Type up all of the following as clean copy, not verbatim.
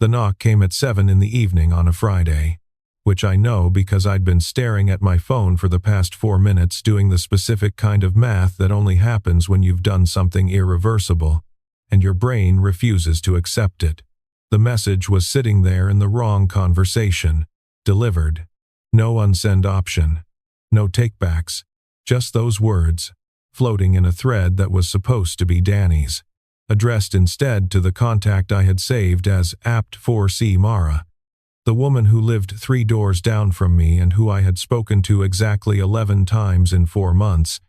The knock came at 7 in the evening on a Friday, which I know because I'd been staring at my phone for the past 4 minutes doing the specific kind of math that only happens when you've done something irreversible, and your brain refuses to accept it. The message was sitting there in the wrong conversation. Delivered. No unsend option. No takebacks. Just those words, floating in a thread that was supposed to be Danny's, addressed instead to the contact I had saved as Apt 4C Mara, the woman who lived 3 doors down from me and who I had spoken to exactly 11 times in 4 months,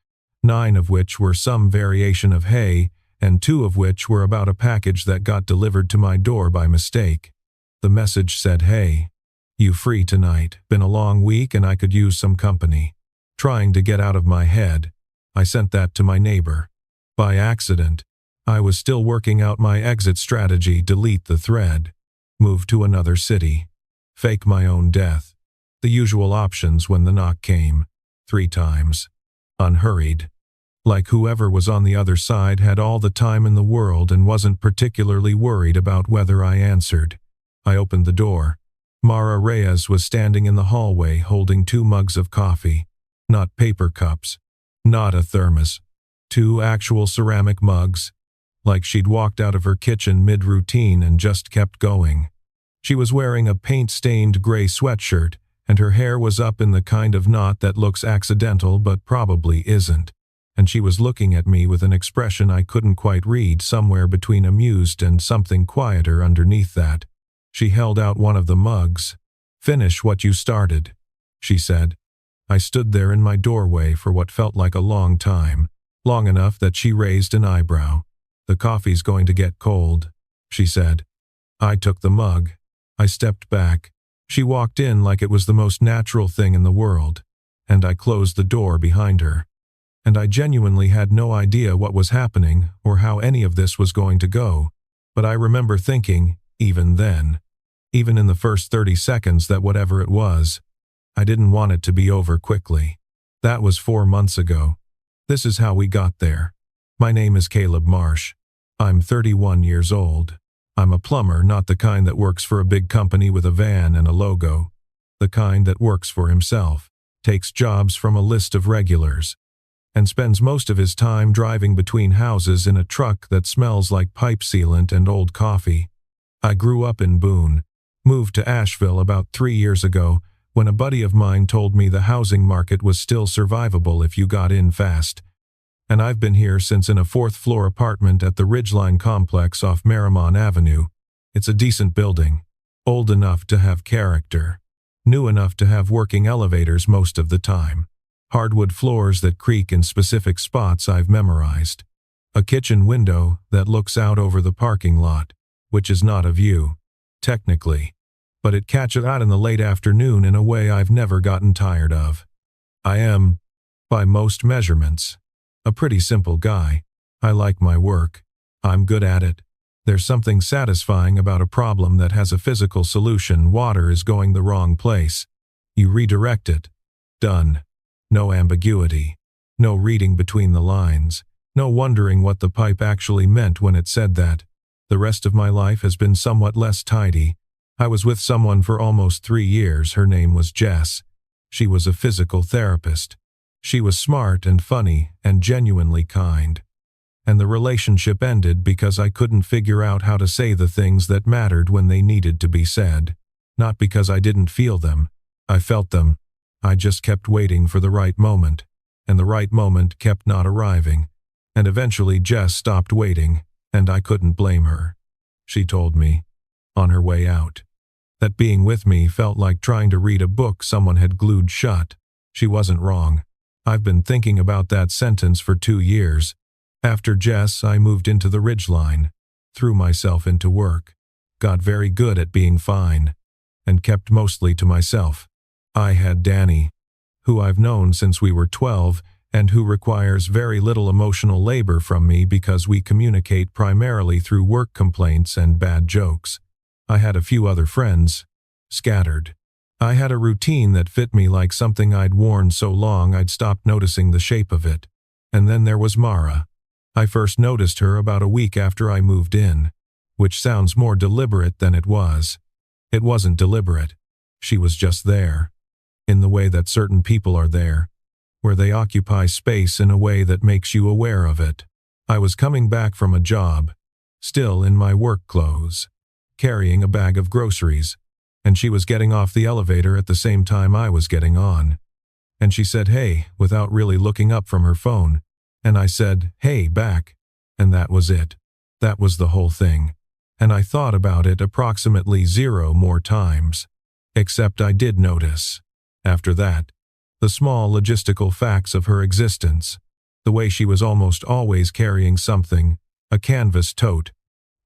9 of which were some variation of hey, and 2 of which were about a package that got delivered to my door by mistake. The message said, "Hey, you free tonight? Been a long week and I could use some company." Trying to get out of my head, I sent that to my neighbor. By accident. I was still working out my exit strategy. Delete the thread. Move to another city. Fake my own death. The usual options when the knock came. 3 times. Unhurried. Like whoever was on the other side had all the time in the world and wasn't particularly worried about whether I answered. I opened the door. Mara Reyes was standing in the hallway holding 2 mugs of coffee. Not paper cups. Not a thermos. 2 actual ceramic mugs. Like she'd walked out of her kitchen mid-routine and just kept going. She was wearing a paint-stained gray sweatshirt, and her hair was up in the kind of knot that looks accidental but probably isn't. And she was looking at me with an expression I couldn't quite read, somewhere between amused and something quieter underneath that. She held out one of the mugs. "Finish what you started," she said. I stood there in my doorway for what felt like a long time, long enough that she raised an eyebrow. "The coffee's going to get cold," she said. I took the mug. I stepped back. She walked in like it was the most natural thing in the world, and I closed the door behind her. And I genuinely had no idea what was happening or how any of this was going to go, but I remember thinking, even then, even in the first 30 seconds, that whatever it was, I didn't want it to be over quickly. That was 4 months ago. This is how we got there. My name is Caleb Marsh. I'm 31 years old. I'm a plumber, not the kind that works for a big company with a van and a logo. The kind that works for himself, takes jobs from a list of regulars, and spends most of his time driving between houses in a truck that smells like pipe sealant and old coffee. I grew up in Boone, moved to Asheville about 3 years ago, when a buddy of mine told me the housing market was still survivable if you got in fast. And I've been here since, in a 4th-floor apartment at the Ridgeline complex off Marymount Avenue. It's a decent building, old enough to have character, new enough to have working elevators most of the time, hardwood floors that creak in specific spots I've memorized, a kitchen window that looks out over the parking lot, which is not a view, technically, but it catches out in the late afternoon in a way I've never gotten tired of. I am, by most measurements, a pretty simple guy. I like my work. I'm good at it. There's something satisfying about a problem that has a physical solution. Water is going the wrong place. You redirect it. Done. No ambiguity. No reading between the lines. No wondering what the pipe actually meant when it said that. The rest of my life has been somewhat less tidy. I was with someone for almost 3 years. Her name was Jess. She was a physical therapist. She was smart and funny and genuinely kind. And the relationship ended because I couldn't figure out how to say the things that mattered when they needed to be said. Not because I didn't feel them. I felt them. I just kept waiting for the right moment. And the right moment kept not arriving. And eventually Jess stopped waiting, and I couldn't blame her. She told me, on her way out, that being with me felt like trying to read a book someone had glued shut. She wasn't wrong. I've been thinking about that sentence for 2 years. After Jess, I moved into the Ridgeline, threw myself into work, got very good at being fine, and kept mostly to myself. I had Danny, who I've known since we were 12, and who requires very little emotional labor from me because we communicate primarily through work complaints and bad jokes. I had a few other friends, scattered. I had a routine that fit me like something I'd worn so long I'd stopped noticing the shape of it. And then there was Mara. I first noticed her about a week after I moved in. which sounds more deliberate than it was. It wasn't deliberate. She was just there. In the way that certain people are there, where they occupy space in a way that makes you aware of it. I was coming back from a job, still in my work clothes, carrying a bag of groceries, and she was getting off the elevator at the same time I was getting on. And she said, "Hey," without really looking up from her phone, and I said, "Hey," back, and that was it. That was the whole thing. And I thought about it approximately 0 more times. Except I did notice, after that, the small logistical facts of her existence, the way she was almost always carrying something, a canvas tote,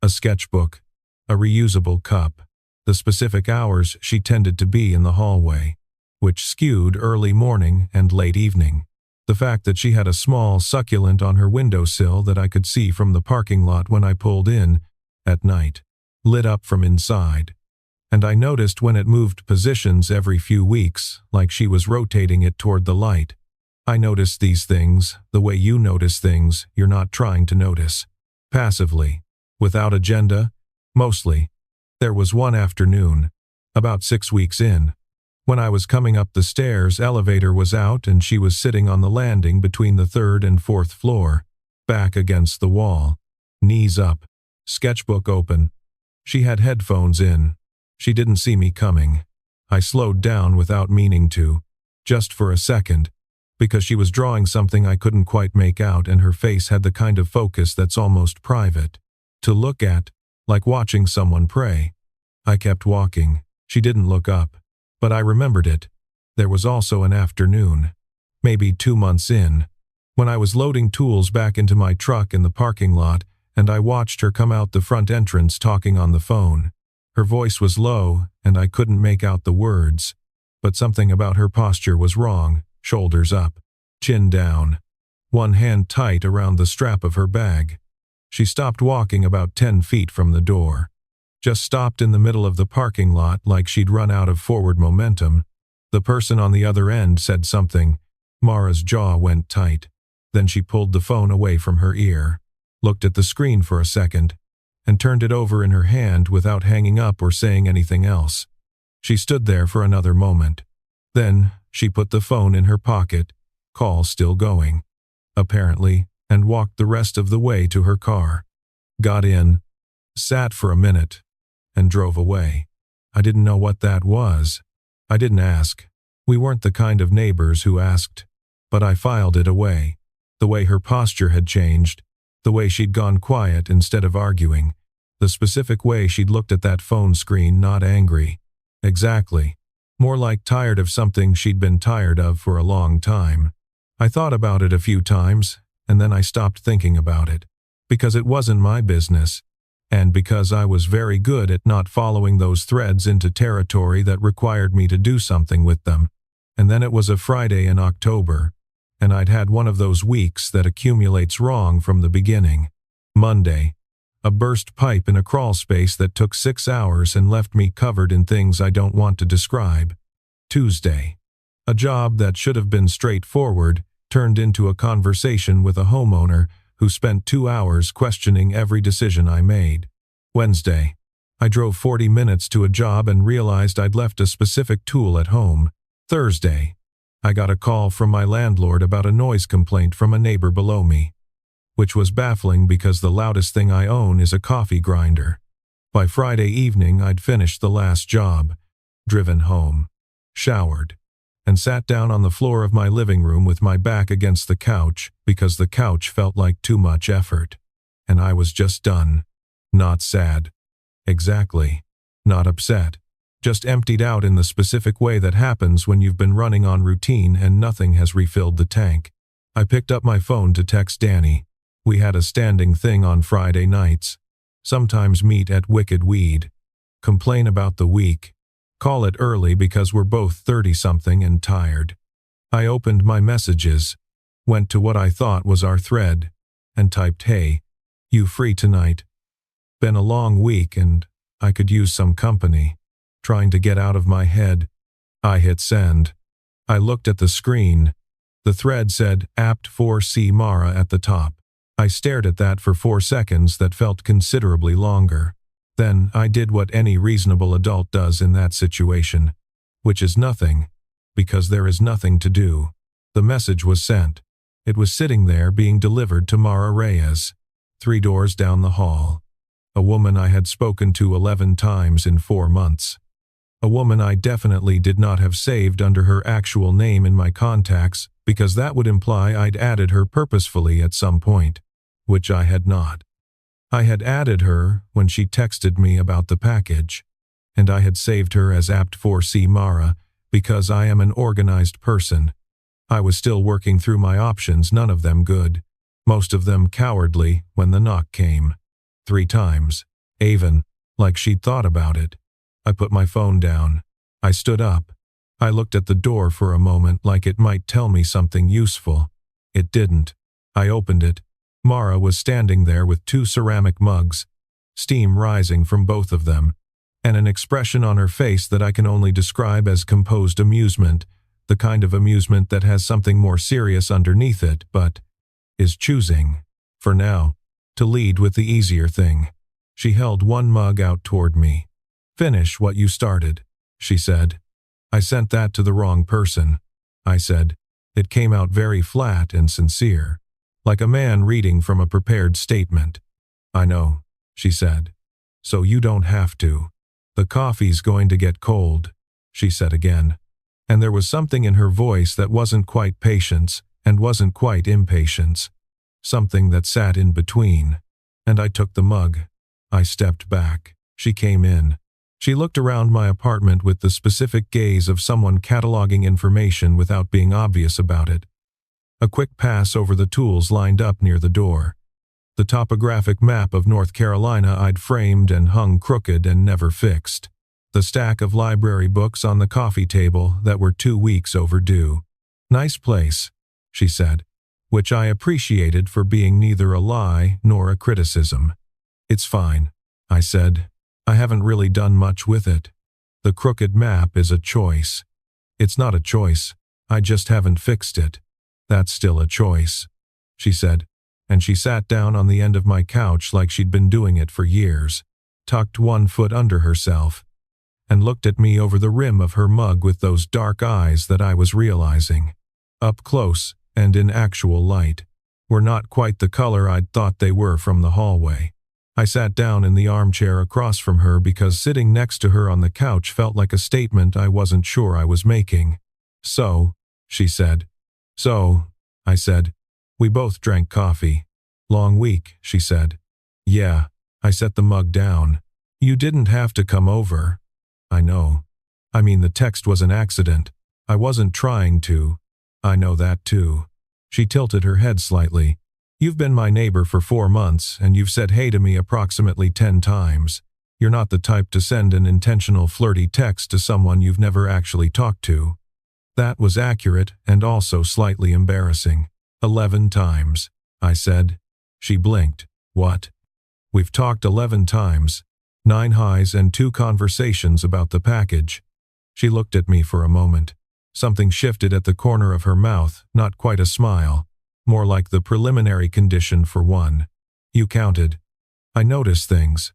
a sketchbook, a reusable cup, the specific hours she tended to be in the hallway, which skewed early morning and late evening. The fact that she had a small succulent on her windowsill that I could see from the parking lot when I pulled in, at night, lit up from inside. And I noticed when it moved positions every few weeks, like she was rotating it toward the light. I noticed these things, the way you notice things you're not trying to notice. Passively, without agenda, mostly. There was one afternoon, about 6 weeks in, when I was coming up the stairs, elevator was out and she was sitting on the landing between the 3rd and 4th floor, back against the wall, knees up, sketchbook open. She had headphones in. She didn't see me coming. I slowed down without meaning to, just for a second, because she was drawing something I couldn't quite make out and her face had the kind of focus that's almost private. To look at, like watching someone pray. I kept walking. She didn't look up. But I remembered it. There was also an afternoon, maybe 2 months in, when I was loading tools back into my truck in the parking lot and I watched her come out the front entrance talking on the phone. Her voice was low and I couldn't make out the words, but something about her posture was wrong, shoulders up, chin down, one hand tight around the strap of her bag. She stopped walking about 10 feet from the door. Just stopped in the middle of the parking lot like she'd run out of forward momentum. The person on the other end said something. Mara's jaw went tight. Then she pulled the phone away from her ear, looked at the screen for a second, and turned it over in her hand without hanging up or saying anything else. She stood there for another moment. Then she put the phone in her pocket, call still going, apparently, and walked the rest of the way to her car. Got in, sat for a minute, and drove away. I didn't know what that was. I didn't ask. We weren't the kind of neighbors who asked. But I filed it away. The way her posture had changed. The way she'd gone quiet instead of arguing. The specific way she'd looked at that phone screen, not angry. Exactly. More like tired of something she'd been tired of for a long time. I thought about it a few times, and then I stopped thinking about it. Because it wasn't my business. And because I was very good at not following those threads into territory that required me to do something with them. And then it was a Friday in October, and I'd had one of those weeks that accumulates wrong from the beginning. Monday, a burst pipe in a crawl space that took 6 hours and left me covered in things I don't want to describe. Tuesday, a job that should have been straightforward turned into a conversation with a homeowner who spent 2 hours questioning every decision I made. Wednesday, I drove 40 minutes to a job and realized I'd left a specific tool at home. Thursday, I got a call from my landlord about a noise complaint from a neighbor below me, which was baffling because the loudest thing I own is a coffee grinder. By Friday evening, I'd finished the last job, driven home, showered, and sat down on the floor of my living room with my back against the couch because the couch felt like too much effort. And I was just done. Not sad. Exactly. Not upset. Just emptied out in the specific way that happens when you've been running on routine and nothing has refilled the tank. I picked up my phone to text Danny. We had a standing thing on Friday nights. Sometimes meet at Wicked Weed. Complain about the week. Call it early because we're both 30-something and tired. I opened my messages, went to what I thought was our thread, and typed, "Hey, you free tonight? Been a long week and I could use some company. Trying to get out of my head." I hit send. I looked at the screen. The thread said, "Apt 4C Mara" at the top. I stared at that for 4 seconds that felt considerably longer. Then I did what any reasonable adult does in that situation, which is nothing, because there is nothing to do. The message was sent. It was sitting there being delivered to Mara Reyes, 3 doors down the hall. A woman I had spoken to 11 times in 4 months. A woman I definitely did not have saved under her actual name in my contacts, because that would imply I'd added her purposefully at some point, which I had not. I had added her when she texted me about the package, and I had saved her as apt4C Mara because I am an organized person. I was still working through my options, none of them good, most of them cowardly, when the knock came. 3 times, even, like she'd thought about it. I put my phone down. I stood up. I looked at the door for a moment like it might tell me something useful. It didn't. I opened it. Mara was standing there with 2 ceramic mugs, steam rising from both of them, and an expression on her face that I can only describe as composed amusement, the kind of amusement that has something more serious underneath it, but is choosing, for now, to lead with the easier thing. She held 1 mug out toward me. "Finish what you started," she said. "I sent that to the wrong person," I said. It came out very flat and sincere, like a man reading from a prepared statement. "I know," she said. "So you don't have to. The coffee's going to get cold," she said again. And there was something in her voice that wasn't quite patience and wasn't quite impatience. Something that sat in between. And I took the mug. I stepped back. She came in. She looked around my apartment with the specific gaze of someone cataloging information without being obvious about it. A quick pass over the tools lined up near the door. The topographic map of North Carolina I'd framed and hung crooked and never fixed. The stack of library books on the coffee table that were 2 weeks overdue. "Nice place," she said, which I appreciated for being neither a lie nor a criticism. "It's fine," I said. "I haven't really done much with it. The crooked map is a choice." "It's not a choice. I just haven't fixed it." "That's still a choice," she said, and she sat down on the end of my couch like she'd been doing it for years, tucked 1 foot under herself, and looked at me over the rim of her mug with those dark eyes that I was realizing, up close and in actual light, were not quite the color I'd thought they were from the hallway. I sat down in the armchair across from her because sitting next to her on the couch felt like a statement I wasn't sure I was making. "So," she said. "So," I said. We both drank coffee. "Long week," she said. "Yeah." I set the mug down. "You didn't have to come over." "I know. I mean, the text was an accident. I wasn't trying to." "I know that too." She tilted her head slightly. "You've been my neighbor for 4 months, and you've said hey to me approximately 10 times. You're not the type to send an intentional flirty text to someone you've never actually talked to." That was accurate and also slightly embarrassing. 11 times, I said. She blinked. "What?" "We've talked 11 times. 9 highs and 2 conversations about the package." She looked at me for a moment. Something shifted at the corner of her mouth, not quite a smile, more like the preliminary condition for one. "You counted." "I notice things,"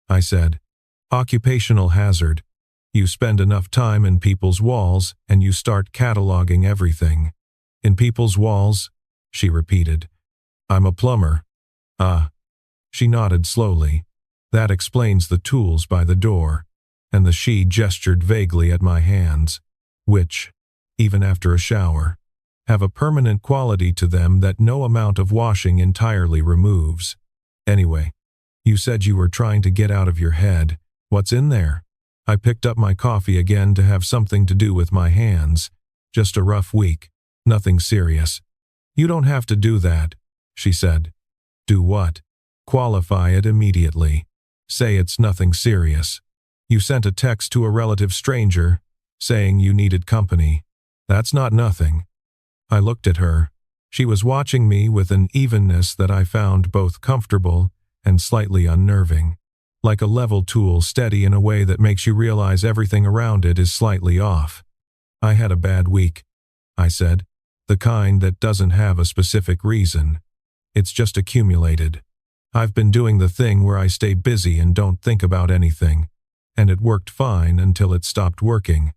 I said. "Occupational hazard. You spend enough time in people's walls and you start cataloging everything." "In people's walls?" she repeated. "I'm a plumber." "Ah." She nodded slowly. "That explains the tools by the door." And the she gestured vaguely at my hands, which, even after a shower, have a permanent quality to them that no amount of washing entirely removes. "Anyway, you said you were trying to get out of your head. What's in there?" I picked up my coffee again to have something to do with my hands. "Just a rough week. Nothing serious." "You don't have to do that," she said. "Do what?" "Qualify it immediately. Say it's nothing serious. You sent a text to a relative stranger, saying you needed company. That's not nothing." I looked at her. She was watching me with an evenness that I found both comfortable and slightly unnerving. Like a level tool steady in a way that makes you realize everything around it is slightly off. "I had a bad week," I said. "The kind that doesn't have a specific reason. It's just accumulated." I've been doing the thing where I stay busy and don't think about anything. And it worked fine until it stopped working.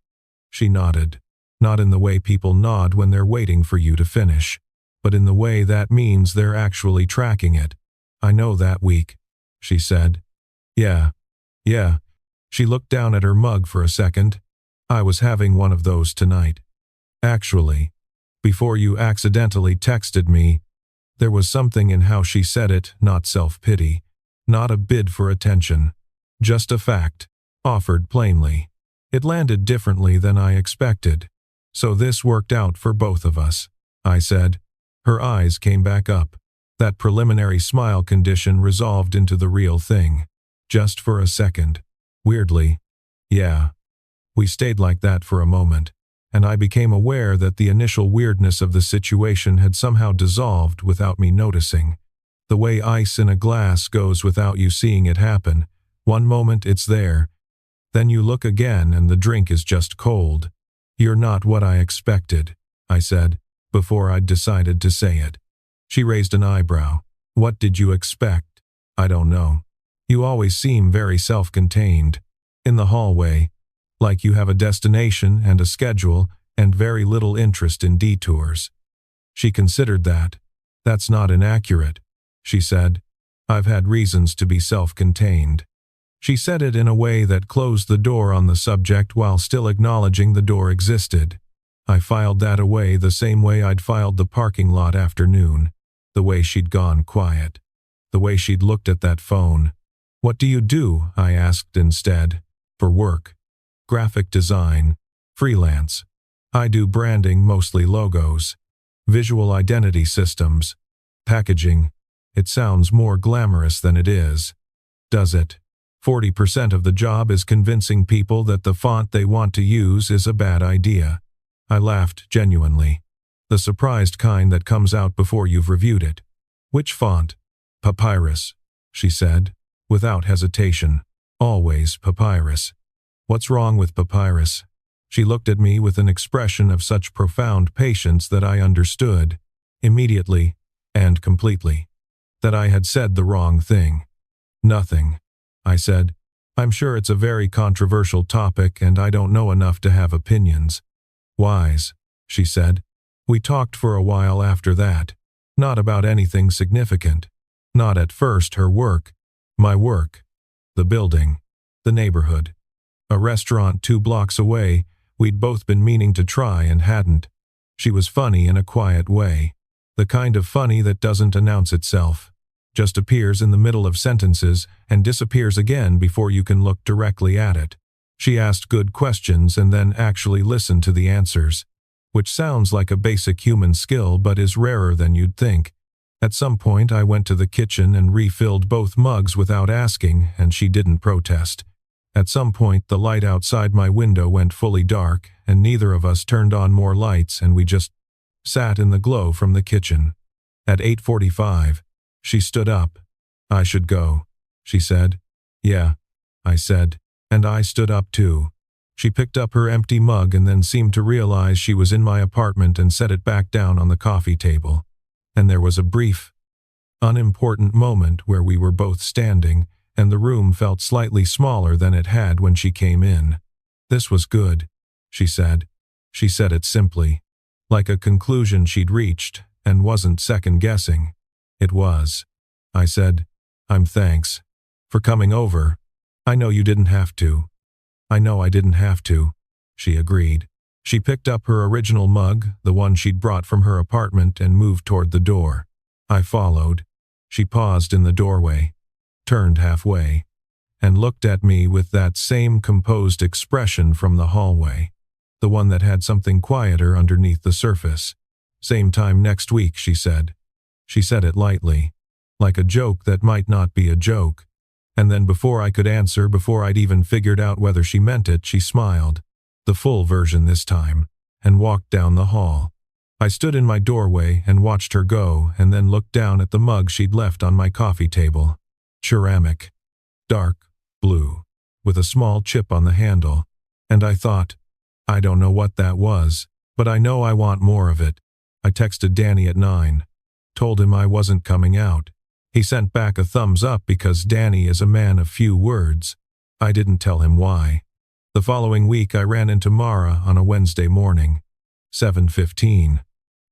She nodded. Not in the way people nod when they're waiting for you to finish, but in the way that means they're actually tracking it. I know that week, she said. Yeah. She looked down at her mug for a second. I was having one of those tonight. Actually, before you accidentally texted me, there was something in how she said it, not self-pity, not a bid for attention, just a fact, offered plainly. It landed differently than I expected. So this worked out for both of us, I said. Her eyes came back up. That preliminary smile condition resolved into the real thing. Just for a second. Weirdly. Yeah. We stayed like that for a moment, and I became aware that the initial weirdness of the situation had somehow dissolved without me noticing. The way ice in a glass goes without you seeing it happen. One moment it's there. Then you look again and the drink is just cold. You're not what I expected, I said, before I'd decided to say it. She raised an eyebrow. What did you expect? I don't know. You always seem very self-contained. In the hallway. Like you have a destination and a schedule and very little interest in detours. She considered that. That's not inaccurate, she said. I've had reasons to be self-contained. She said it in a way that closed the door on the subject while still acknowledging the door existed. I filed that away the same way I'd filed the parking lot afternoon. The way she'd gone quiet. The way she'd looked at that phone. What do you do? I asked instead. For work. Graphic design. Freelance. I do branding, mostly logos. Visual identity systems. Packaging. It sounds more glamorous than it is. Does it? 40% of the job is convincing people that the font they want to use is a bad idea. I laughed genuinely. The surprised kind that comes out before you've reviewed it. Which font? Papyrus, she said, without hesitation. Always papyrus. What's wrong with papyrus? She looked at me with an expression of such profound patience that I understood, immediately and completely, that I had said the wrong thing. Nothing, I said. I'm sure it's a very controversial topic and I don't know enough to have opinions. Wise, she said. We talked for a while after that. Not about anything significant. Not at first her work. My work. The building. The neighborhood. A restaurant 2 blocks away we'd both been meaning to try and hadn't. She was funny in a quiet way. The kind of funny that doesn't announce itself. Just appears in the middle of sentences and disappears again before you can look directly at it. She asked good questions and then actually listened to the answers, which sounds like a basic human skill but is rarer than you'd think. At some point I went to the kitchen and refilled both mugs without asking, and she didn't protest. At some point the light outside my window went fully dark, and neither of us turned on more lights, and we just sat in the glow from the kitchen. At 8:45, she stood up. I should go, she said. Yeah, I said, and I stood up too. She picked up her empty mug and then seemed to realize she was in my apartment and set it back down on the coffee table. And there was a brief, unimportant moment where we were both standing, and the room felt slightly smaller than it had when she came in. This was good, she said. She said it simply, like a conclusion she'd reached, and wasn't second-guessing. It was. I said, I'm thanks. For coming over. I know you didn't have to. I know I didn't have to, she agreed. She picked up her original mug, the one she'd brought from her apartment, and moved toward the door. I followed. She paused in the doorway, turned halfway, and looked at me with that same composed expression from the hallway, the one that had something quieter underneath the surface. Same time next week, she said. She said it lightly, like a joke that might not be a joke. And then before I could answer, before I'd even figured out whether she meant it, she smiled, the full version this time, and walked down the hall. I stood in my doorway and watched her go, and then looked down at the mug she'd left on my coffee table. Ceramic. Dark blue, with a small chip on the handle. And I thought, I don't know what that was, but I know I want more of it. I texted Danny at 9. Told him I wasn't coming out. He sent back a thumbs up because Danny is a man of few words. I didn't tell him why. The following week I ran into Mara on a Wednesday morning. 7:15.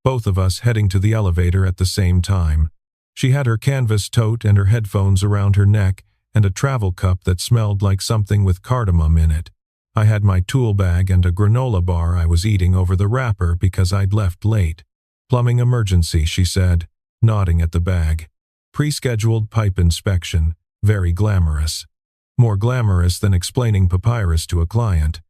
Both of us heading to the elevator at the same time. She had her canvas tote and her headphones around her neck and a travel cup that smelled like something with cardamom in it. I had my tool bag and a granola bar I was eating over the wrapper because I'd left late. Plumbing emergency, she said, nodding at the bag. Pre-scheduled pipe inspection, very glamorous. More glamorous than explaining papyrus to a client.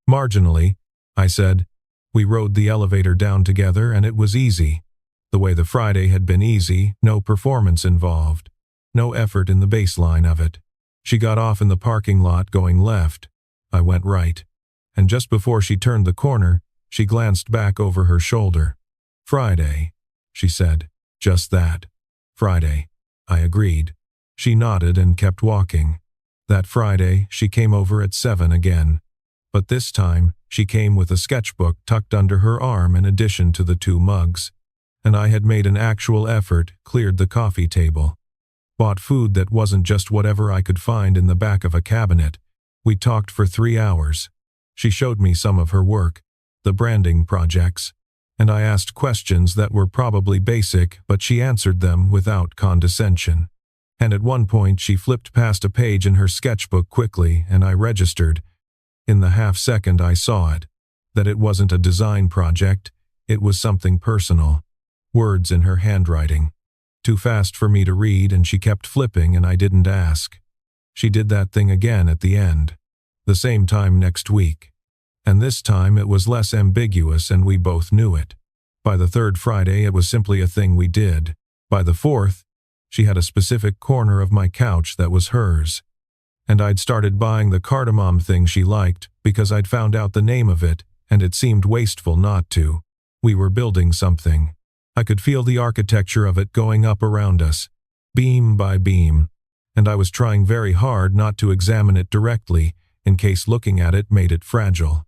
Marginally, I said. We rode the elevator down together and it was easy. The way the Friday had been easy, no performance involved. No effort in the baseline of it. She got off in the parking lot going left. I went right. And just before she turned the corner, she glanced back over her shoulder. Friday, she said. Just that. Friday. I agreed. She nodded and kept walking. That Friday, she came over at 7 again. But this time, she came with a sketchbook tucked under her arm in addition to the 2 mugs. And I had made an actual effort, cleared the coffee table. Bought food that wasn't just whatever I could find in the back of a cabinet. We talked for 3 hours. She showed me some of her work, the branding projects, and I asked questions that were probably basic, but she answered them without condescension. And at one point she flipped past a page in her sketchbook quickly, and I registered. In the half-second I saw it, that it wasn't a design project, it was something personal. Words in her handwriting. Too fast for me to read, and she kept flipping and I didn't ask. She did that thing again at the end. The same time next week. And this time it was less ambiguous and we both knew it. By the 3rd Friday it was simply a thing we did. By the 4th, she had a specific corner of my couch that was hers. And I'd started buying the cardamom thing she liked because I'd found out the name of it, and it seemed wasteful not to. We were building something. I could feel the architecture of it going up around us, beam by beam, and I was trying very hard not to examine it directly in case looking at it made it fragile.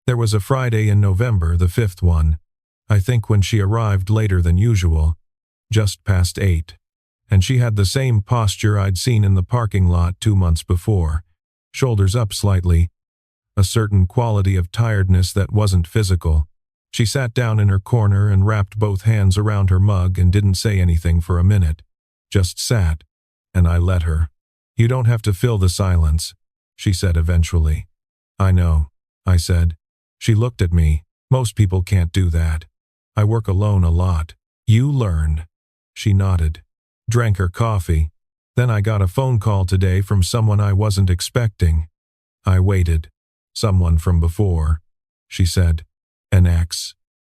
There was a Friday in November, the 5th one, I think, when she arrived later than usual, just past 8. And she had the same posture I'd seen in the parking lot 2 months before, shoulders up slightly, a certain quality of tiredness that wasn't physical. She sat down in her corner and wrapped both hands around her mug and didn't say anything for a minute. Just sat, and I let her. You don't have to fill the silence, she said eventually. I know, I said. She looked at me. Most people can't do that. I work alone a lot. You learn. She nodded. Drank her coffee. Then I got a phone call today from someone I wasn't expecting. I waited. Someone from before, she said. An ex.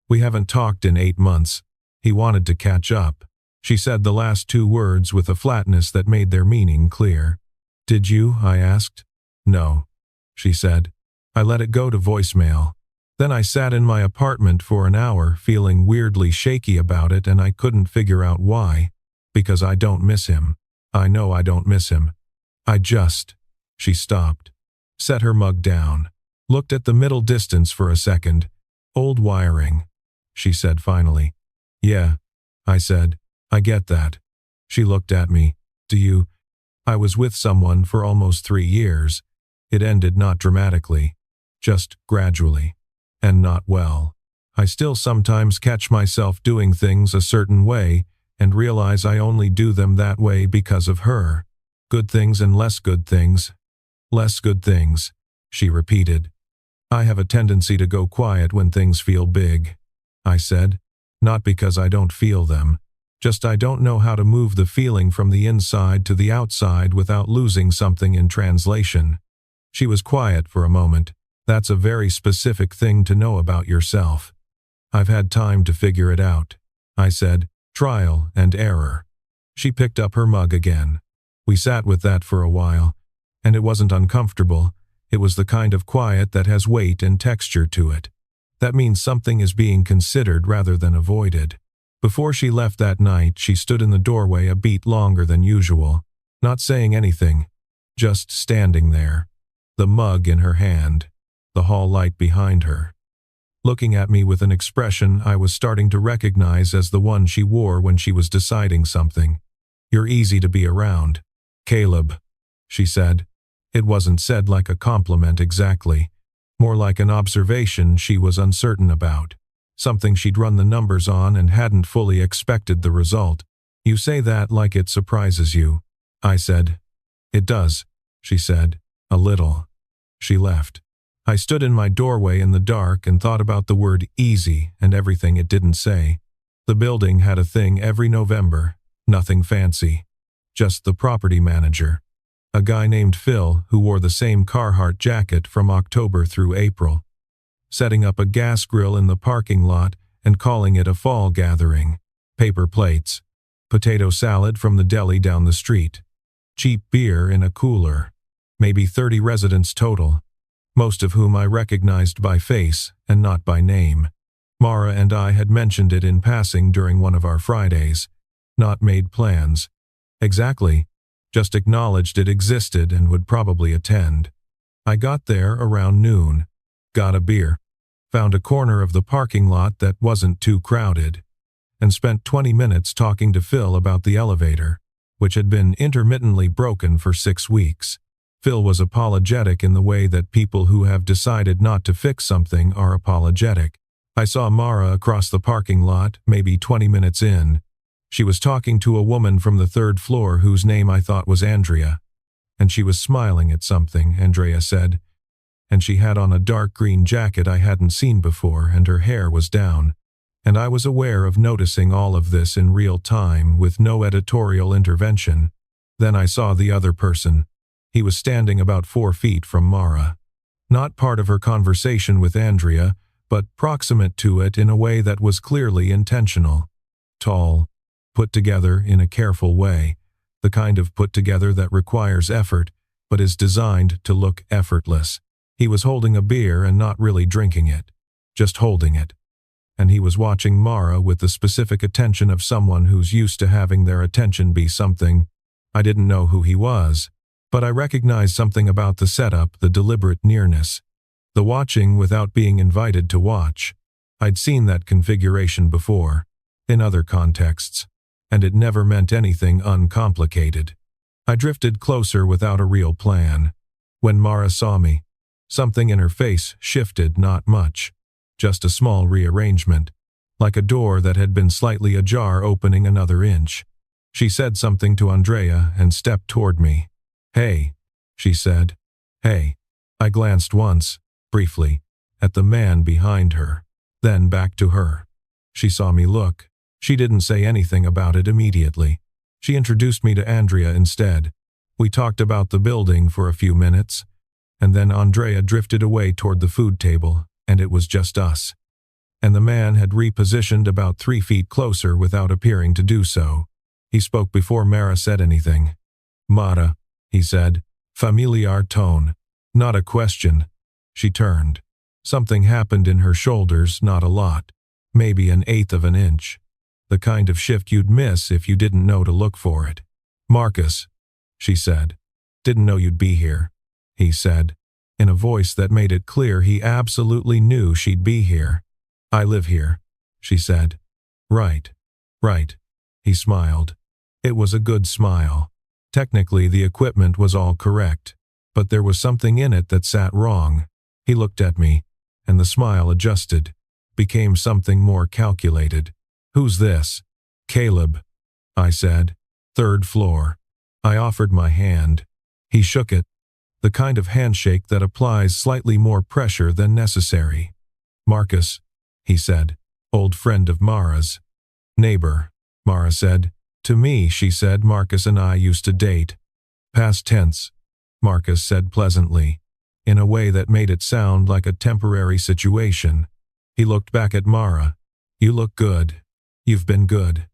We haven't talked in 8 months. He wanted to catch up. She said the last 2 words with a flatness that made their meaning clear. Did you? I asked. No, she said. I let it go to voicemail. Then I sat in my apartment for an hour feeling weirdly shaky about it, and I couldn't figure out why. Because I don't miss him. I know I don't miss him. She stopped. Set her mug down. Looked at the middle distance for a second. Old wiring, she said finally. Yeah, I said. I get that. She looked at me. Do you? I was with someone for almost 3 years. It ended not dramatically. Just gradually. And not well. I still sometimes catch myself doing things a certain way and realize I only do them that way because of her. Good things and less good things. Less good things, she repeated. I have a tendency to go quiet when things feel big, I said. Not because I don't feel them. Just I don't know how to move the feeling from the inside to the outside without losing something in translation. She was quiet for a moment. That's a very specific thing to know about yourself. I've had time to figure it out, I said. Trial and error. She picked up her mug again. We sat with that for a while, and it wasn't uncomfortable. It was the kind of quiet that has weight and texture to it. That means something is being considered rather than avoided. Before she left that night, she stood in the doorway a beat longer than usual, not saying anything, just standing there, the mug in her hand, the hall light behind her, looking at me with an expression I was starting to recognize as the one she wore when she was deciding something. You're easy to be around. Caleb, she said. It wasn't said like a compliment exactly, more like an observation she was uncertain about, something she'd run the numbers on and hadn't fully expected the result. You say that like it surprises you, I said. It does, she said. A little. She left. I stood in my doorway in the dark and thought about the word easy and everything it didn't say. The building had a thing every November, nothing fancy. Just the property manager. A guy named Phil who wore the same Carhartt jacket from October through April. Setting up a gas grill in the parking lot and calling it a fall gathering. Paper plates. Potato salad from the deli down the street. Cheap beer in a cooler. Maybe 30 residents total, most of whom I recognized by face and not by name. Mara and I had mentioned it in passing during one of our Fridays, not made plans. Exactly, just acknowledged it existed and would probably attend. I got there around noon, got a beer, found a corner of the parking lot that wasn't too crowded, and spent 20 minutes talking to Phil about the elevator, which had been intermittently broken for 6 weeks. Phil was apologetic in the way that people who have decided not to fix something are apologetic. I saw Mara across the parking lot, maybe 20 minutes in. She was talking to a woman from the 3rd floor whose name I thought was Andrea. And she was smiling at something, Andrea said. And she had on a dark green jacket I hadn't seen before, and her hair was down. And I was aware of noticing all of this in real time with no editorial intervention. Then I saw the other person. He was standing about 4 feet from Mara. Not part of her conversation with Andrea, but proximate to it in a way that was clearly intentional. Tall, put together in a careful way, the kind of put together that requires effort, but is designed to look effortless. He was holding a beer and not really drinking it, just holding it. And he was watching Mara with the specific attention of someone who's used to having their attention be something. I didn't know who he was, but I recognized something about the setup, the deliberate nearness. The watching without being invited to watch. I'd seen that configuration before, in other contexts, and it never meant anything uncomplicated. I drifted closer without a real plan. When Mara saw me, something in her face shifted, not much. Just a small rearrangement, like a door that had been slightly ajar opening another inch. She said something to Andrea and stepped toward me. Hey, she said. Hey. I glanced once, briefly, at the man behind her, then back to her. She saw me look. She didn't say anything about it immediately. She introduced me to Andrea instead. We talked about the building for a few minutes, and then Andrea drifted away toward the food table, and it was just us. And the man had repositioned about 3 feet closer without appearing to do so. He spoke before Mara said anything. Mara, he said, familiar tone. Not a question. She turned. Something happened in her shoulders, not a lot. Maybe 1/8 of an inch. The kind of shift you'd miss if you didn't know to look for it. Marcus, she said. Didn't know you'd be here, he said, in a voice that made it clear he absolutely knew she'd be here. I live here, she said. Right. He smiled. It was a good smile. Technically, the equipment was all correct, but there was something in it that sat wrong. He looked at me, and the smile adjusted, became something more calculated. Who's this? Caleb, I said. 3rd floor. I offered my hand. He shook it, the kind of handshake that applies slightly more pressure than necessary. Marcus, he said. Old friend of Mara's. Neighbor, Mara said. To me, she said, Marcus and I used to date. Past tense, Marcus said pleasantly, in a way that made it sound like a temporary situation. He looked back at Mara. You look good. You've been good.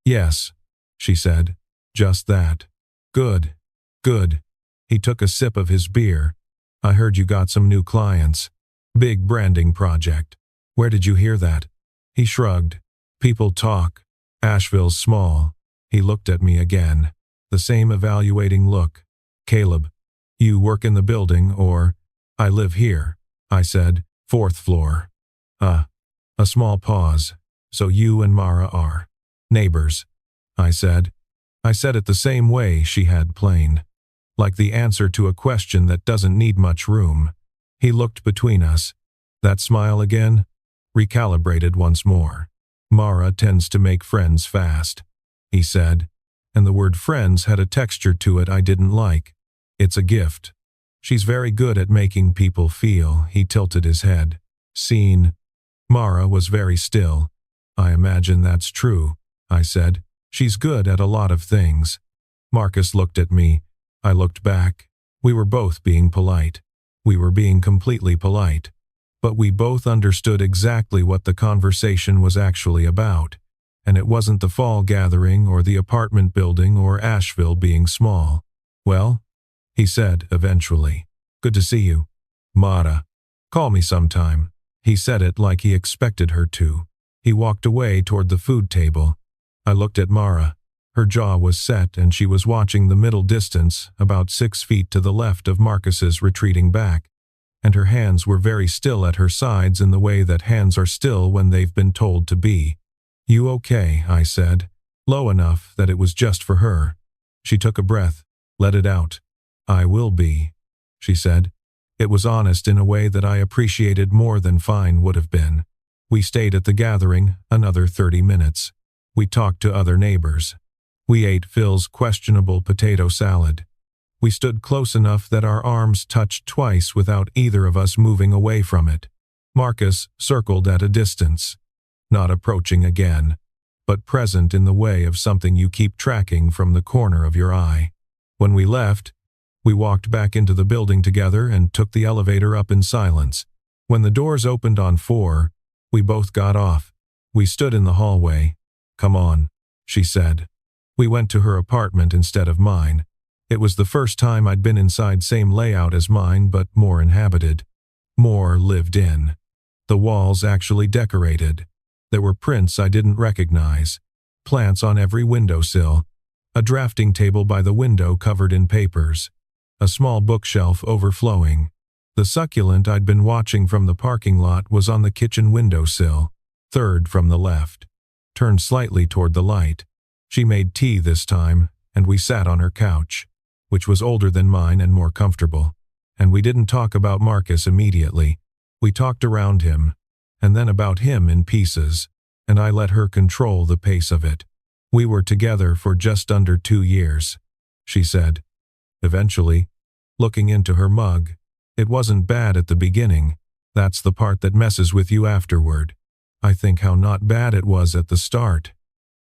Yes, she said. Just that. Good. He took a sip of his beer. I heard you got some new clients. Big branding project. Where did you hear that? He shrugged. People talk. Asheville's small. He looked at me again. The same evaluating look. Caleb, you work in the building or? I live here, I said. 4th floor. A small pause. So you and Mara are neighbors, I said. I said it the same way she had, plain. Like the answer to a question that doesn't need much room. He looked between us. That smile again? Recalibrated once more. Mara tends to make friends fast, he said, and the word friends had a texture to it I didn't like. It's a gift. She's very good at making people feel. He tilted his head. Seen. Mara was very still. I imagine that's true, I said. She's good at a lot of things. Marcus looked at me. I looked back. We were both being polite. We were being completely polite. But we both understood exactly what the conversation was actually about. And it wasn't the fall gathering or the apartment building or Asheville being small. Well, he said eventually. Good to see you. Mara. Call me sometime. He said it like he expected her to. He walked away toward the food table. I looked at Mara. Her jaw was set and she was watching the middle distance, about 6 feet to the left of Marcus's retreating back. And her hands were very still at her sides in the way that hands are still when they've been told to be. You okay? I said, low enough that it was just for her. She took a breath, let it out. I will be, she said. It was honest in a way that I appreciated more than fine would have been. We stayed at the gathering another 30 minutes. We talked to other neighbors. We ate Phil's questionable potato salad. We stood close enough that our arms touched twice without either of us moving away from it. Marcus circled at a distance, not approaching again, but present in the way of something you keep tracking from the corner of your eye. When we left, we walked back into the building together and took the elevator up in silence. When the doors opened on 4, we both got off. We stood in the hallway. Come on, she said. We went to her apartment instead of mine. It was the first time I'd been inside same layout as mine, but more inhabited. More lived in. The walls actually decorated. There were prints I didn't recognize. Plants on every windowsill. A drafting table by the window covered in papers. A small bookshelf overflowing. The succulent I'd been watching from the parking lot was on the kitchen windowsill, third from the left. Turned slightly toward the light. She made tea this time, and we sat on her couch, which was older than mine and more comfortable. And we didn't talk about Marcus immediately. We talked around him, and then about him in pieces, and I let her control the pace of it. We were together for just under 2 years, she said. Eventually, looking into her mug, it wasn't bad at the beginning. That's the part that messes with you afterward. I think how not bad it was at the start.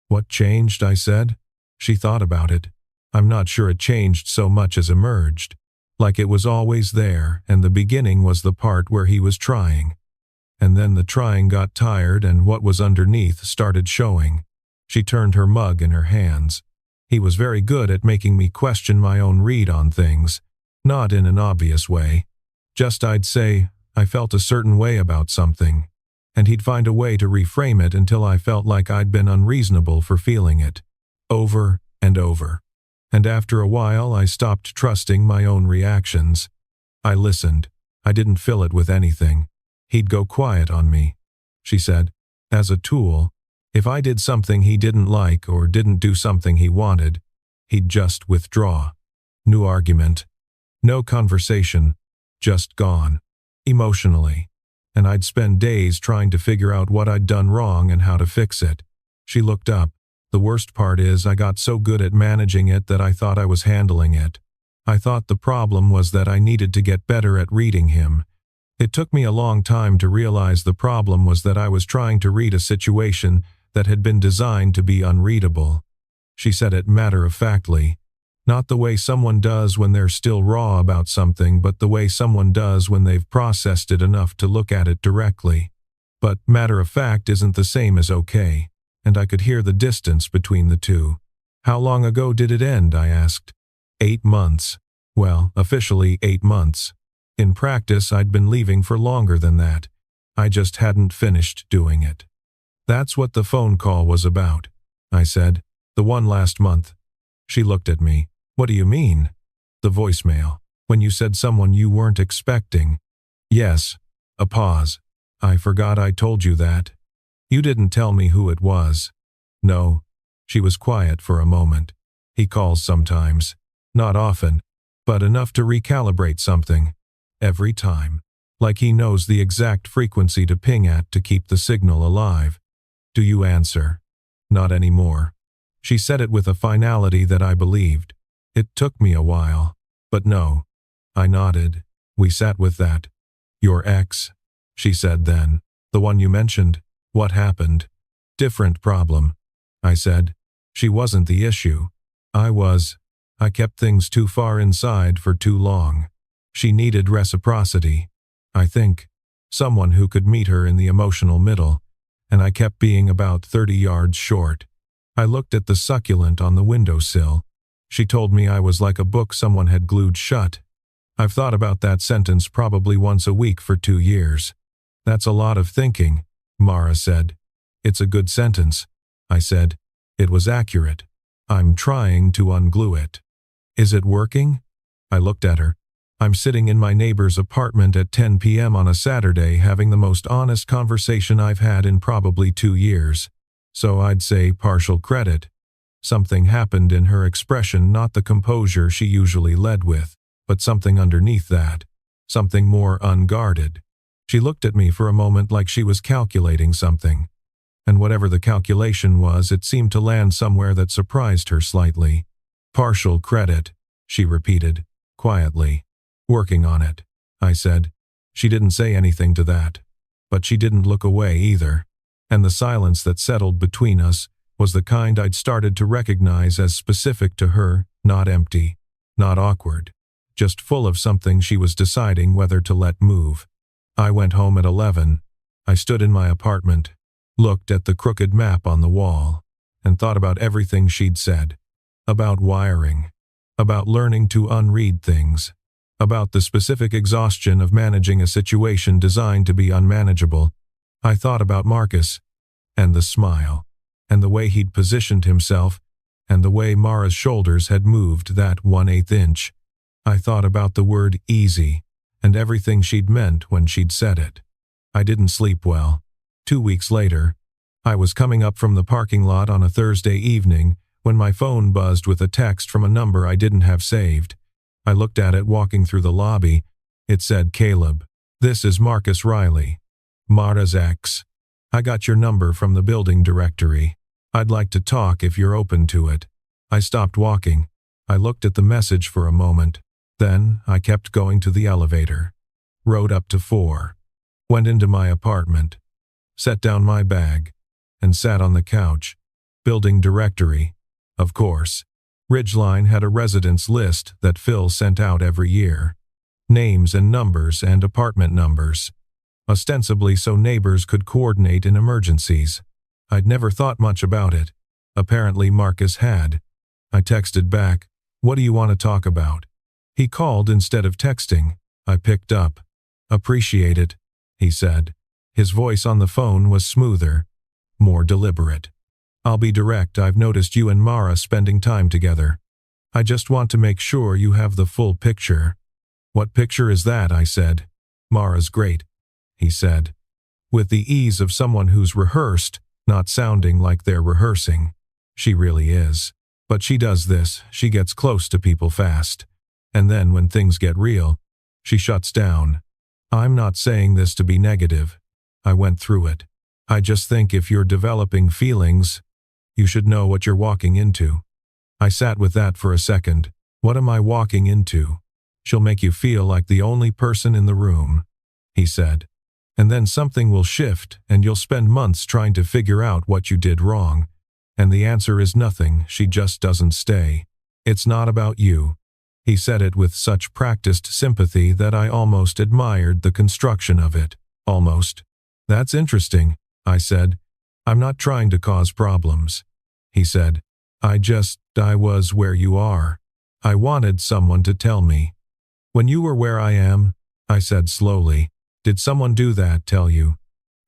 What changed, I said. She thought about it. I'm not sure it changed so much as emerged. Like it was always there, and the beginning was the part where he was trying. And then the trying got tired and what was underneath started showing. She turned her mug in her hands. He was very good at making me question my own read on things, not in an obvious way. Just I'd say, I felt a certain way about something, and he'd find a way to reframe it until I felt like I'd been unreasonable for feeling it. Over and over. And after a while I stopped trusting my own reactions. I listened. I didn't fill it with anything. He'd go quiet on me, she said, as a tool. If I did something he didn't like or didn't do something he wanted, he'd just withdraw. No argument. No conversation. Just gone. Emotionally. And I'd spend days trying to figure out what I'd done wrong and how to fix it. She looked up. The worst part is I got so good at managing it that I thought I was handling it. I thought the problem was that I needed to get better at reading him. It took me a long time to realize the problem was that I was trying to read a situation that had been designed to be unreadable. She said it matter-of-factly. Not the way someone does when they're still raw about something, but the way someone does when they've processed it enough to look at it directly. But matter-of-fact isn't the same as okay, and I could hear the distance between the two. How long ago did it end? I asked. 8 months. Well, officially 8 months. In practice, I'd been leaving for longer than that. I just hadn't finished doing it. That's what the phone call was about, I said. The one last month. She looked at me. What do you mean? The voicemail. When you said someone you weren't expecting. Yes. A pause. I forgot I told you that. You didn't tell me who it was. No. She was quiet for a moment. He calls sometimes. Not often, but enough to recalibrate something. Every time. Like he knows the exact frequency to ping at to keep the signal alive. Do you answer? Not anymore. She said it with a finality that I believed. It took me a while. But no. I nodded. We sat with that. Your ex? She said then. The one you mentioned. What happened? Different problem. I said. She wasn't the issue. I was. I kept things too far inside for too long. She needed reciprocity. I think. Someone who could meet her in the emotional middle. And I kept being about 30 yards short. I looked at the succulent on the windowsill. She told me I was like a book someone had glued shut. I've thought about that sentence probably once a week for 2 years. That's a lot of thinking, Mara said. It's a good sentence. I said. It was accurate. I'm trying to unglue it. Is it working? I looked at her. I'm sitting in my neighbor's apartment at 10 p.m. on a Saturday having the most honest conversation I've had in probably 2 years. So I'd say partial credit. Something happened in her expression, not the composure she usually led with, but something underneath that. Something more unguarded. She looked at me for a moment like she was calculating something. And whatever the calculation was, it seemed to land somewhere that surprised her slightly. Partial credit, she repeated, quietly. Working on it, I said. She didn't say anything to that. But she didn't look away either. And the silence that settled between us was the kind I'd started to recognize as specific to her, not empty, not awkward, just full of something she was deciding whether to let move. I went home at 11. I stood in my apartment, looked at the crooked map on the wall, and thought about everything she'd said. About wiring. About learning to unread things. About the specific exhaustion of managing a situation designed to be unmanageable. I thought about Marcus, and the smile, and the way he'd positioned himself, and the way Mara's shoulders had moved that 1/8 inch. I thought about the word easy, and everything she'd meant when she'd said it. I didn't sleep well. 2 weeks later, I was coming up from the parking lot on a Thursday evening when my phone buzzed with a text from a number I didn't have saved. I looked at it walking through the lobby. It said, Caleb, this is Marcus Riley, Mara's ex. I got your number from the building directory. I'd like to talk if you're open to it. I stopped walking. I looked at the message for a moment. Then I kept going to the elevator. Rode up to 4. Went into my apartment. Set down my bag. And sat on the couch. Building directory. Of course. Ridgeline had a residence list that Phil sent out every year. Names and numbers and apartment numbers. Ostensibly so neighbors could coordinate in emergencies. I'd never thought much about it. Apparently Marcus had. I texted back, what do you want to talk about? He called instead of texting. I picked up. Appreciate it, he said. His voice on the phone was smoother, more deliberate. I'll be direct, I've noticed you and Mara spending time together. I just want to make sure you have the full picture. What picture is that? I said. Mara's great, he said. With the ease of someone who's rehearsed, not sounding like they're rehearsing. She really is. But she does this, she gets close to people fast. And then when things get real, she shuts down. I'm not saying this to be negative. I went through it. I just think if you're developing feelings, you should know what you're walking into. I sat with that for a second. What am I walking into? She'll make you feel like the only person in the room, he said. And then something will shift and you'll spend months trying to figure out what you did wrong. And the answer is nothing, she just doesn't stay. It's not about you. He said it with such practiced sympathy that I almost admired the construction of it. Almost. That's interesting, I said. I'm not trying to cause problems. He said. I was where you are. I wanted someone to tell me. When you were where I am, I said slowly, did someone do that, tell you?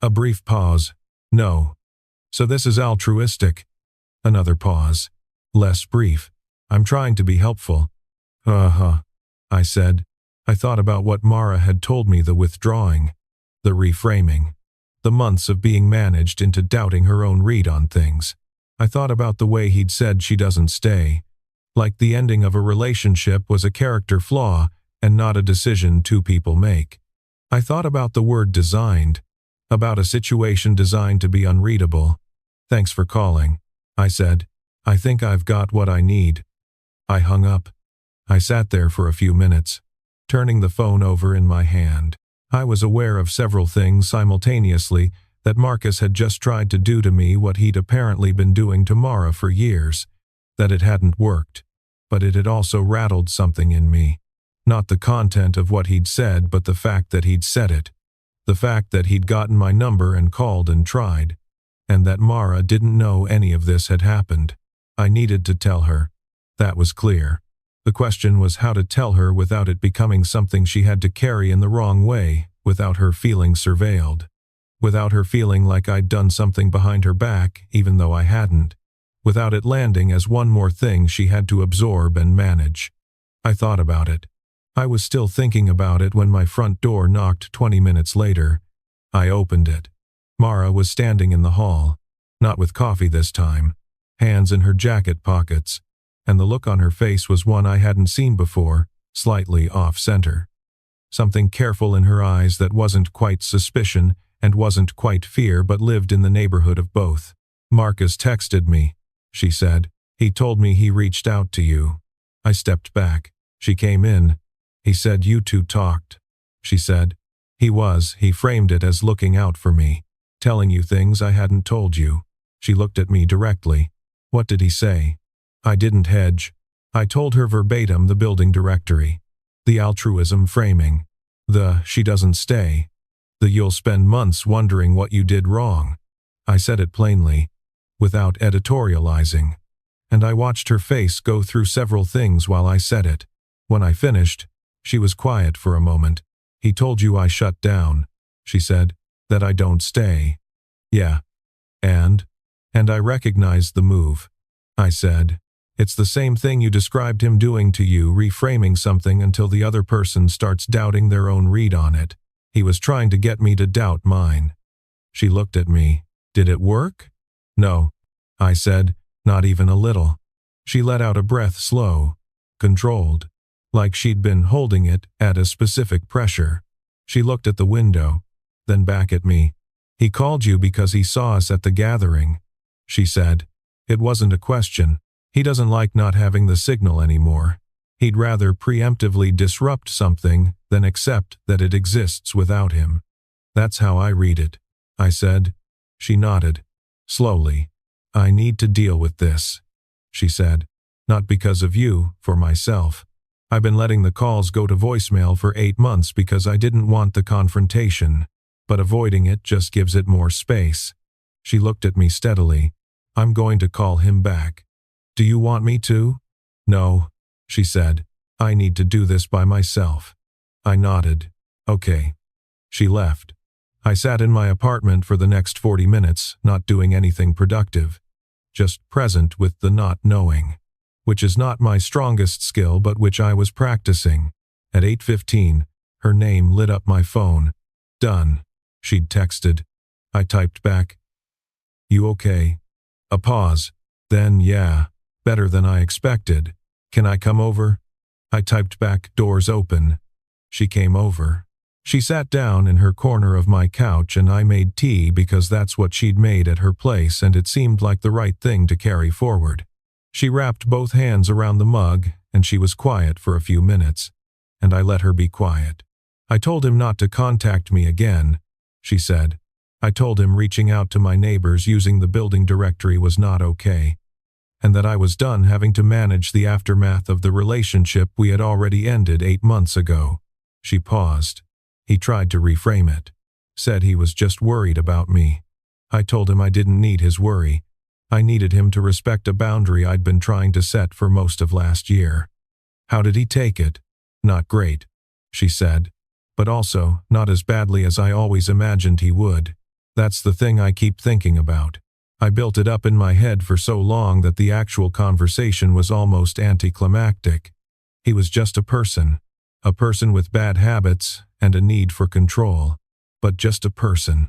A brief pause. No. So this is altruistic. Another pause. Less brief. I'm trying to be helpful. I said. I thought about what Mara had told me, the withdrawing, the reframing, the months of being managed into doubting her own read on things. I thought about the way he'd said she doesn't stay, Like the ending of a relationship was a character flaw and not a decision two people make. I thought about the word designed, about a situation designed to be unreadable. "Thanks for calling," I said. "I think I've got what I need." I hung up. I sat there for a few minutes, turning the phone over in my hand. I was aware of several things simultaneously: that Marcus had just tried to do to me what he'd apparently been doing to Mara for years, that it hadn't worked, but it had also rattled something in me. Not the content of what he'd said, but the fact that he'd said it. The fact that he'd gotten my number and called and tried, and that Mara didn't know any of this had happened. I needed to tell her. That was clear. The question was how to tell her without it becoming something she had to carry in the wrong way, without her feeling surveilled. Without her feeling like I'd done something behind her back, even though I hadn't. Without it landing as one more thing she had to absorb and manage. I thought about it. I was still thinking about it when my front door knocked 20 minutes later. I opened it. Mara was standing in the hall, not with coffee this time, hands in her jacket pockets, and the look on her face was one I hadn't seen before, slightly off-center. Something careful in her eyes that wasn't quite suspicion and wasn't quite fear but lived in the neighborhood of both. "Marcus texted me," she said. "He told me he reached out to you." I stepped back. She came in. "He said you two talked," she said. He framed it as looking out for me, telling you things I hadn't told you." She looked at me directly. "What did he say?" I didn't hedge. I told her verbatim the building directory, the altruism framing, the "she doesn't stay," the "you'll spend months wondering what you did wrong." I said it plainly, without editorializing, and I watched her face go through several things while I said it. When I finished, she was quiet for a moment. "He told you I shut down," she said, "that I don't stay." "Yeah. And I recognized the move." I said, "It's the same thing you described him doing to you, reframing something until the other person starts doubting their own read on it. He was trying to get me to doubt mine." She looked at me. "Did it work?" "No," I said, "not even a little." She let out a breath, slow, controlled, like she'd been holding it at a specific pressure. She looked at the window, then back at me. "He called you because he saw us at the gathering," she said. "It wasn't a question. He doesn't like not having the signal anymore. He'd rather preemptively disrupt something than accept that it exists without him." "That's how I read it," I said. She nodded. Slowly. "I need to deal with this," she said. "Not because of you, for myself. I've been letting the calls go to voicemail for 8 months because I didn't want the confrontation, but avoiding it just gives it more space." She looked at me steadily. "I'm going to call him back." "Do you want me to?" "No," she said. "I need to do this by myself." I nodded. "Okay." She left. I sat in my apartment for the next 40 minutes, not doing anything productive, just present with the not knowing, which is not my strongest skill but which I was practicing. At 8:15, her name lit up my phone. "Done," she'd texted. I typed back, "You okay?" A pause. Then, "Yeah, better than I expected. Can I come over?" I typed back, "Doors open." She came over. She sat down in her corner of my couch and I made tea because that's what she'd made at her place and it seemed like the right thing to carry forward. She wrapped both hands around the mug and she was quiet for a few minutes, and I let her be quiet. "I told him not to contact me again," she said. "I told him reaching out to my neighbors using the building directory was not okay, and that I was done having to manage the aftermath of the relationship we had already ended 8 months ago." She paused. "He tried to reframe it. Said he was just worried about me. I told him I didn't need his worry. I needed him to respect a boundary I'd been trying to set for most of last year." "How did he take it?" "Not great," she said, "but also not as badly as I always imagined he would. That's the thing I keep thinking about. I built it up in my head for so long that the actual conversation was almost anticlimactic. He was just a person with bad habits and a need for control, but just a person.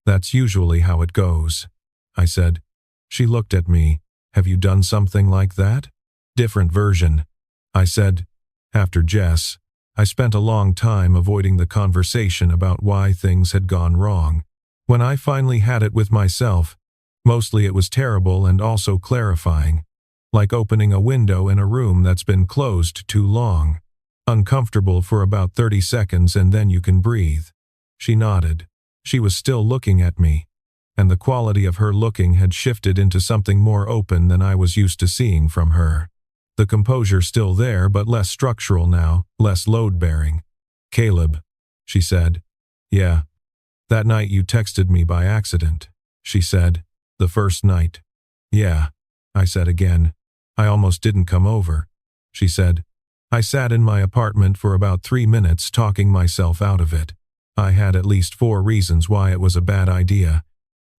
That's usually how it goes," I said. She looked at me. "Have you done something like that?" Different version, I said. After Jess, I spent a long time avoiding the conversation about why things had gone wrong. When I finally had it with myself, mostly it was terrible and also clarifying, like opening a window in a room that's been closed too long. Uncomfortable for about 30 seconds and then you can breathe. She nodded. She was still looking at me, and the quality of her looking had shifted into something more open than I was used to seeing from her. The composure still there but less structural now, less load-bearing. "Caleb," she said. "Yeah. That night you texted me by accident," she said. "The first night." "Yeah," I said again. "I almost didn't come over," she said. I sat in my apartment for about 3 minutes talking myself out of it. I had at least 4 reasons why it was a bad idea.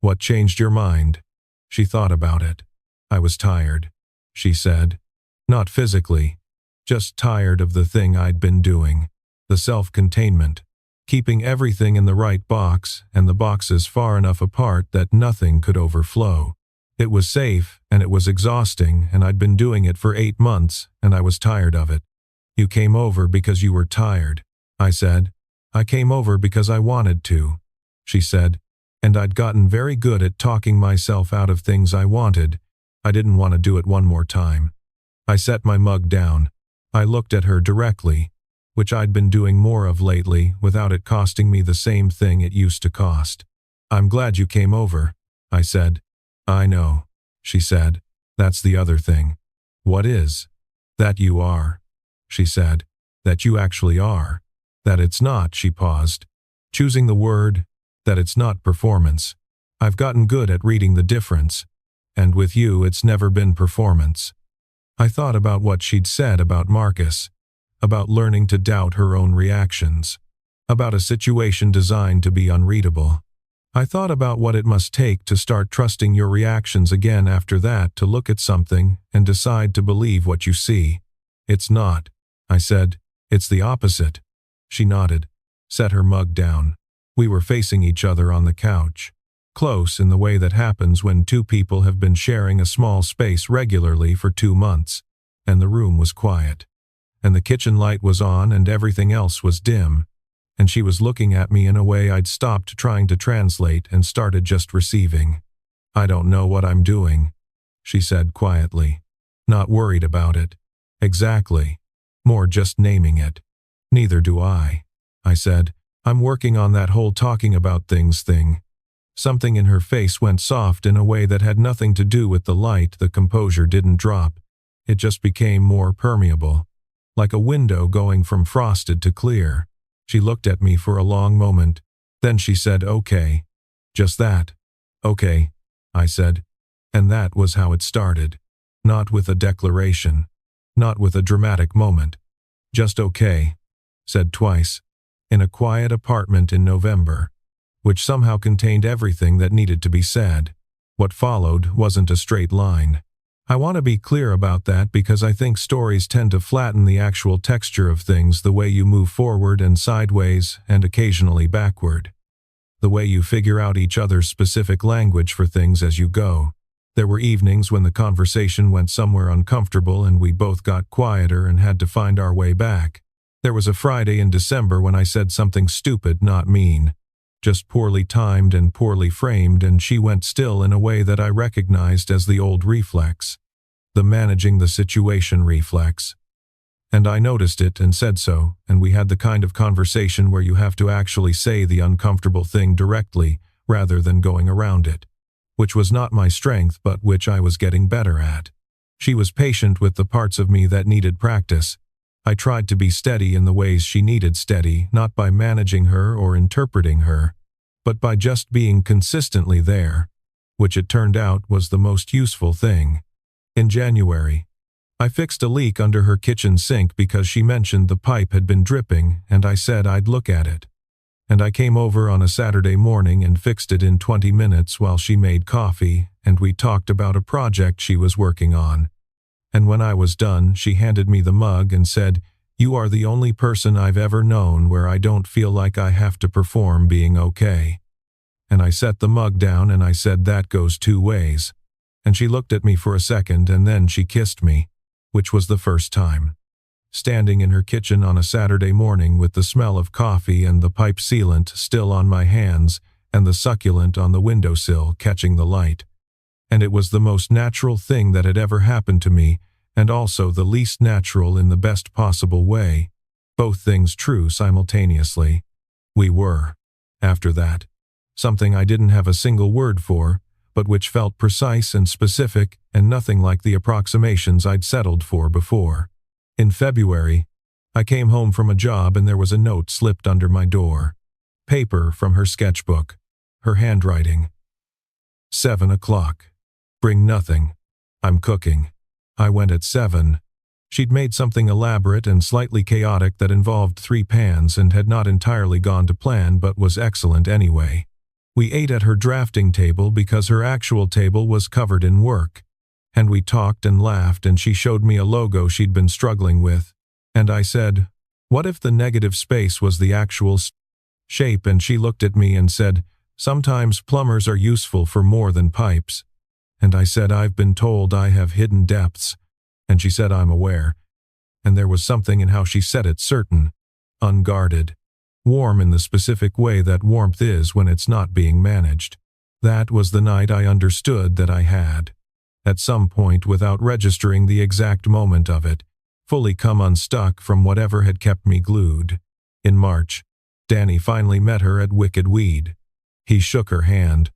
"What changed your mind?" She thought about it. "I was tired," she said. "Not physically. Just tired of the thing I'd been doing. The self-containment. Keeping everything in the right box and the boxes far enough apart that nothing could overflow. It was safe and it was exhausting and I'd been doing it for 8 months and I was tired of it." "You came over because you were tired," I said. "I came over because I wanted to," she said. "And I'd gotten very good at talking myself out of things I wanted. I didn't want to do it one more time." I set my mug down. I looked at her directly, which I'd been doing more of lately without it costing me the same thing it used to cost. "I'm glad you came over," I said. "I know," she said. "That's the other thing." "What is?" "That you are," she said. "That you actually are. That it's not," she paused, choosing the word, "that it's not performance. I've gotten good at reading the difference. And with you it's never been performance." I thought about what she'd said about Marcus, about learning to doubt her own reactions, about a situation designed to be unreadable. I thought about what it must take to start trusting your reactions again after that, to look at something and decide to believe what you see. "It's not," I said. "It's the opposite." She nodded, set her mug down. We were facing each other on the couch, close in the way that happens when 2 people have been sharing a small space regularly for 2 months, and the room was quiet. And the kitchen light was on and everything else was dim, and she was looking at me in a way I'd stopped trying to translate and started just receiving. "I don't know what I'm doing," she said quietly. "Not worried about it. Exactly. More just naming it." "Neither do I," I said. "I'm working on that whole talking about things thing." Something in her face went soft in a way that had nothing to do with the light. The composure didn't drop. It just became more permeable, like a window going from frosted to clear. She looked at me for a long moment. Then she said, "Okay." Just that. "Okay," I said. And that was how it started. Not with a declaration. Not with a dramatic moment. Just "okay," said twice, in a quiet apartment in November, which somehow contained everything that needed to be said. What followed wasn't a straight line. I want to be clear about that because I think stories tend to flatten the actual texture of things, the way you move forward and sideways and occasionally backward. The way you figure out each other's specific language for things as you go. There were evenings when the conversation went somewhere uncomfortable and we both got quieter and had to find our way back. There was a Friday in December when I said something stupid, not mean, just poorly timed and poorly framed, and she went still in a way that I recognized as the old reflex. The managing the situation reflex. And I noticed it and said so, and we had the kind of conversation where you have to actually say the uncomfortable thing directly, rather than going around it. Which was not my strength, but which I was getting better at. She was patient with the parts of me that needed practice. I tried to be steady in the ways she needed steady, not by managing her or interpreting her, but by just being consistently there, which it turned out was the most useful thing. In January, I fixed a leak under her kitchen sink because she mentioned the pipe had been dripping, and I said I'd look at it. And I came over on a Saturday morning and fixed it in 20 minutes while she made coffee, and we talked about a project she was working on. And when I was done, she handed me the mug and said, "You are the only person I've ever known where I don't feel like I have to perform being okay." And I set the mug down and I said, "That goes 2 ways." And she looked at me for a second and then she kissed me, which was the first time. Standing in her kitchen on a Saturday morning with the smell of coffee and the pipe sealant still on my hands and the succulent on the windowsill catching the light. And it was the most natural thing that had ever happened to me, and also the least natural in the best possible way. Both things true simultaneously. We were, after that, something I didn't have a single word for, but which felt precise and specific and nothing like the approximations I'd settled for before. In February, I came home from a job and there was a note slipped under my door. Paper from her sketchbook. Her handwriting. 7 o'clock. Bring nothing. I'm cooking. I went at 7. She'd made something elaborate and slightly chaotic that involved 3 pans and had not entirely gone to plan but was excellent anyway. We ate at her drafting table because her actual table was covered in work. And we talked and laughed and she showed me a logo she'd been struggling with. And I said, "What if the negative space was the actual shape?" And she looked at me and said, "Sometimes plumbers are useful for more than pipes." And I said, "I've been told I have hidden depths." And she said, "I'm aware." And there was something in how she said it, certain, unguarded, warm in the specific way that warmth is when it's not being managed. That was the night I understood that I had, at some point without registering the exact moment of it, fully come unstuck from whatever had kept me glued. In March, Danny finally met her at Wicked Weed. He shook her hand,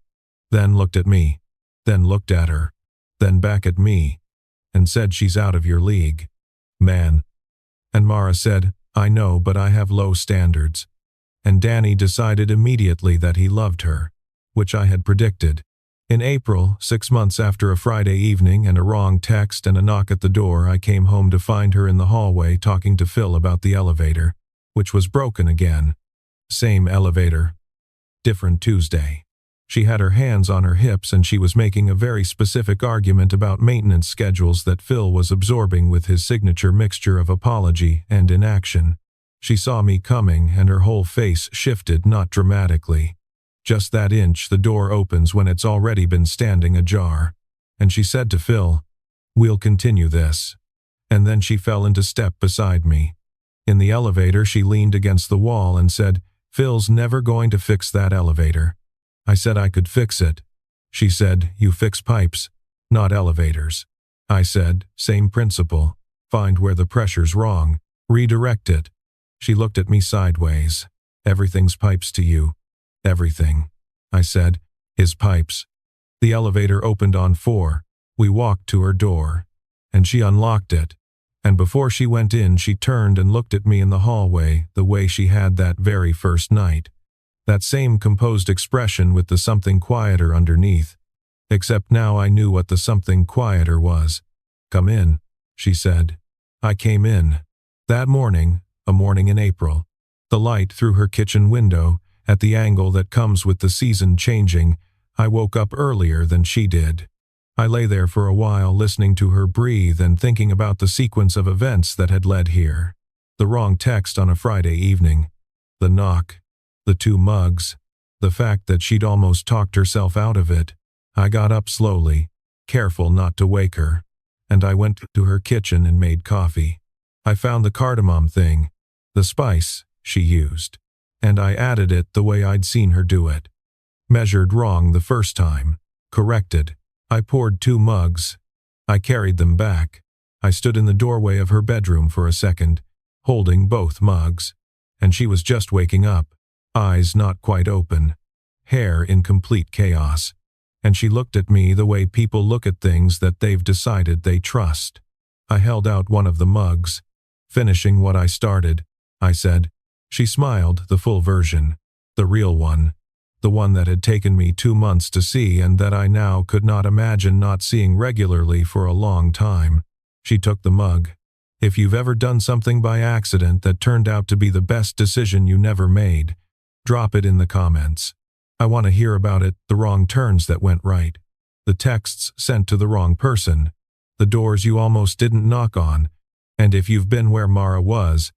then looked at me, then looked at her, then back at me, and said, "She's out of your league, man." And Mara said, "I know, but I have low standards." And Danny decided immediately that he loved her, which I had predicted. In April, 6 months after a Friday evening and a wrong text and a knock at the door, I came home to find her in the hallway talking to Phil about the elevator, which was broken again. Same elevator. Different Tuesday. She had her hands on her hips and she was making a very specific argument about maintenance schedules that Phil was absorbing with his signature mixture of apology and inaction. She saw me coming and her whole face shifted, not dramatically. Just that inch the door opens when it's already been standing ajar. And she said to Phil, "We'll continue this." And then she fell into step beside me. In the elevator she leaned against the wall and said, "Phil's never going to fix that elevator." I said I could fix it. She said, "You fix pipes, not elevators." I said, "Same principle. Find where the pressure's wrong. Redirect it." She looked at me sideways. "Everything's pipes to you." "Everything," I said, "is pipes." The elevator opened on 4. We walked to her door, and she unlocked it. And before she went in, she turned and looked at me in the hallway the way she had that very first night. That same composed expression with the something quieter underneath. Except now I knew what the something quieter was. "Come in," she said. I came in. That morning, a morning in April. The light through her kitchen window, at the angle that comes with the season changing, I woke up earlier than she did. I lay there for a while listening to her breathe and thinking about the sequence of events that had led here. The wrong text on a Friday evening. The knock. The 2 mugs. The fact that she'd almost talked herself out of it. I got up slowly, careful not to wake her, and I went to her kitchen and made coffee. I found the cardamom thing, the spice she used, and I added it the way I'd seen her do it. Measured wrong the first time. Corrected. I poured 2 mugs. I carried them back. I stood in the doorway of her bedroom for a second, holding both mugs, and she was just waking up, eyes not quite open, hair in complete chaos, and she looked at me the way people look at things that they've decided they trust. I held out one of the mugs. "Finishing what I started," I said. She smiled, the full version, the real one, the one that had taken me 2 months to see and that I now could not imagine not seeing regularly for a long time. She took the mug. "If you've ever done something by accident that turned out to be the best decision you never made, drop it in the comments. I want to hear about it, the wrong turns that went right, the texts sent to the wrong person, the doors you almost didn't knock on, and if you've been where Mara was,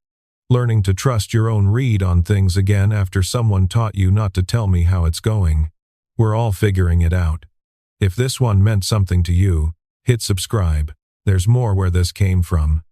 learning to trust your own read on things again after someone taught you not to tell me how it's going. We're all figuring it out. If this one meant something to you, hit subscribe. There's more where this came from.